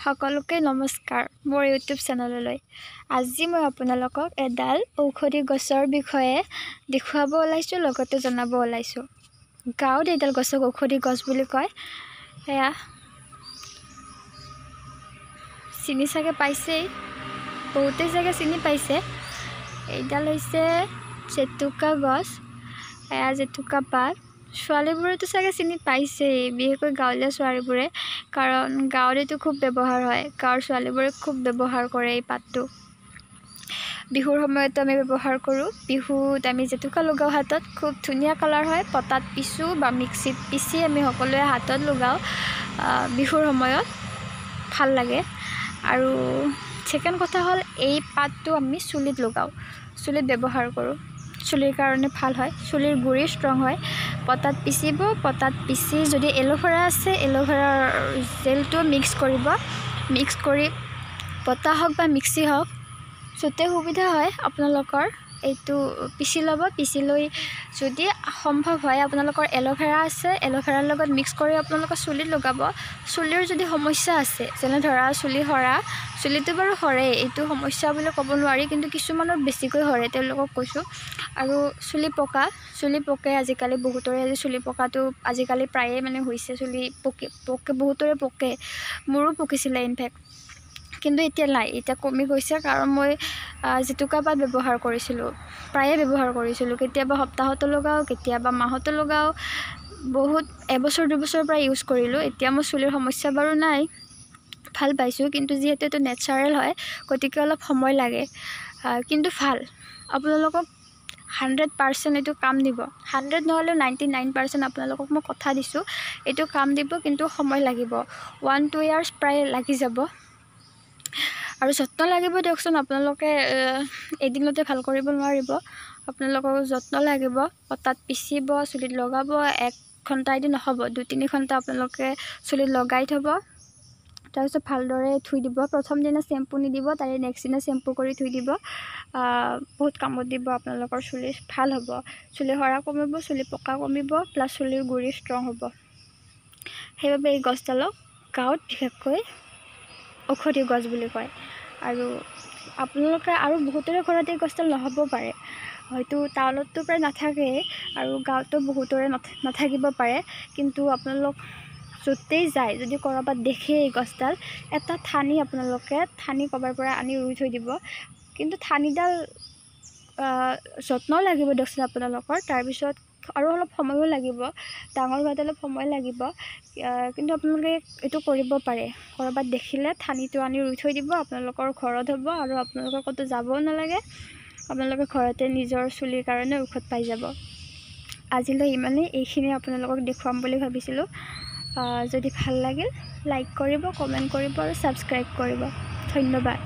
সকলোকে নমস্কাৰ মোৰ ইউটিউব চেনেললৈ। আজি মই আপোনালোকক এডাল ঔষধি গছৰ বিষয়ে দেখুৱাব ওলাইছোঁ, লগতে জনাব ওলাইছোঁ। গাঁৱত এইডাল গছক ঔষধি গছ বুলি কয়। এয়া চিনি চাগে পাইছেই, বহুতেই চাগে চিনি পাইছে। এইডাল হৈছে জেতুকা গছ। এয়া জেতুকা পাত। ছোৱালীবোৰেতো চাগে চিনি পাইছেই, বিশেষকৈ গাঁৱলীয়া ছোৱালীবোৰে, কাৰণ গাঁৱত এইটো খুব ব্যৱহাৰ হয়। গাঁৱৰ ছোৱালীবোৰে খুব ব্যৱহাৰ কৰে এই পাতটো। বিহুৰ সময়তো আমি ব্যৱহাৰ কৰোঁ। বিহুত আমি জেতুকা লগাওঁ হাতত, খুব ধুনীয়া কালাৰ হয়। পতাত পিচোঁ বা মিক্সিত পিচি আমি সকলোৱে হাতত লগাওঁ বিহুৰ সময়ত, ভাল লাগে। আৰু ছেকেণ্ড কথা হ'ল, এই পাতটো আমি চুলিত লগাওঁ, চুলিত ব্যৱহাৰ কৰোঁ। চুলিৰ কাৰণে ভাল হয়, চুলিৰ গুৰি ষ্ট্ৰং হয়। পতাত পিচিব, পতাত পিচি যদি এল'ভেৰা আছে এল'ভেৰাৰ জেলটো মিক্স কৰিব। মিক্স কৰি পতা হওক বা মিক্সি হওক, য'তে সুবিধা হয় আপোনালোকৰ এইটো পিচি ল'ব। পিচি লৈ যদি সম্ভৱ হয় আপোনালোকৰ এল'ভেৰা আছে, এল'ভেৰাৰ লগত মিক্স কৰি আপোনালোকৰ চুলিত লগাব। চুলিৰ যদি সমস্যা আছে, যেনে ধৰা চুলি সৰা, চুলিটো বাৰু সৰেই, এইটো সমস্যা বুলি ক'ব নোৱাৰি, কিন্তু কিছুমানৰ বেছিকৈ সৰে, তেওঁলোকক কৈছোঁ। আৰু চুলি পকে আজিকালি বহুতৰে। চুলি পকাটো আজিকালি প্ৰায়ে মানে হৈছে, চুলি পকে বহুতৰে পকে, মোৰো পকিছিলে ইনফেক্ট, কিন্তু এতিয়া নাই, এতিয়া কমি গৈছে। কাৰণ মই জেতুকা পাত ব্যৱহাৰ কৰিছিলোঁ, প্ৰায়ে ব্যৱহাৰ কৰিছিলোঁ। কেতিয়াবা সপ্তাহতো লগাওঁ, কেতিয়াবা মাহতো লগাওঁ। বহুত এবছৰ দুবছৰৰ পৰা ইউজ কৰিলোঁ। এতিয়া মোৰ চুলিৰ সমস্যা বাৰু নাই, ভাল পাইছোঁ। কিন্তু যিহেতু এইটো নেচাৰেল হয়, গতিকে অলপ সময় লাগে, কিন্তু ভাল। আপোনালোকক 100% এইটো কাম দিব। 100 নহ'লেও 99% আপোনালোকক মই কথা দিছোঁ, এইটো কাম দিব, কিন্তু সময় লাগিব। 1-2 years প্ৰায় লাগি যাব। আৰু যত্ন লাগিব দিয়কচোন, আপোনালোকে এদিনতে ভাল কৰিব নোৱাৰিব, আপোনালোকক যত্ন লাগিব। পতাত পিচিব, চুলিত লগাব। 1 ঘণ্টা এদি নহ'ব, 2-3 ঘণ্টা আপোনালোকে চুলিত লগাই থ'ব। তাৰপিছত ভালদৰে ধুই দিব। প্ৰথম দিনা চেম্পু নিদিব, তাৰে নেক্সট দিনা চেম্পু কৰি ধুই দিব। বহুত কামত দিব, আপোনালোকৰ চুলি ভাল হ'ব। চুলি সৰা কমিব, চুলি পকা কমিব, প্লাছ চুলিৰ গুৰি ষ্ট্ৰং হ'ব। সেইবাবে এই গছডালক গাঁৱত বিশেষকৈ ঔষধি গছ বুলি কয়। আৰু আপোনালোকে আৰু বহুতৰে ঘৰত এই গছডাল নহ'ব পাৰে, হয়তো টাউনততো প্ৰায় নাথাকেই, আৰু গাঁৱতো বহুতৰে নাথাকিব পাৰে। কিন্তু আপোনালোক য'তেই যায়, যদি ক'ৰবাত দেখে এই গছডাল, এটা আপোনালোকে ঠানি ক'ৰবাৰ পৰা আনি ৰুই থৈ দিব। কিন্তু ঠানিডাল যত্নও লাগিব দিয়কচোন আপোনালোকৰ। তাৰপিছত আৰু অলপ সময়ো লাগিব, ডাঙৰ হোৱাত অলপ সময় লাগিব, কিন্তু আপোনালোকে এইটো কৰিব পাৰে। ক'ৰবাত দেখিলে ঠানিটো আনি ৰুই থৈ দিব, আপোনালোকৰ ঘৰত হ'ব, আৰু আপোনালোকৰ ক'তো যাবও নালাগে। আপোনালোকে ঘৰতে নিজৰ চুলিৰ কাৰণে ঔষধ পাই যাব। আজিলৈ ইমানেই, এইখিনি আপোনালোকক দেখুৱাম বুলি ভাবিছিলোঁ। যদি ভাল লাগিল, লাইক কৰিব, কমেণ্ট কৰিব আৰু ছাবস্ক্ৰাইব কৰিব। ধন্যবাদ।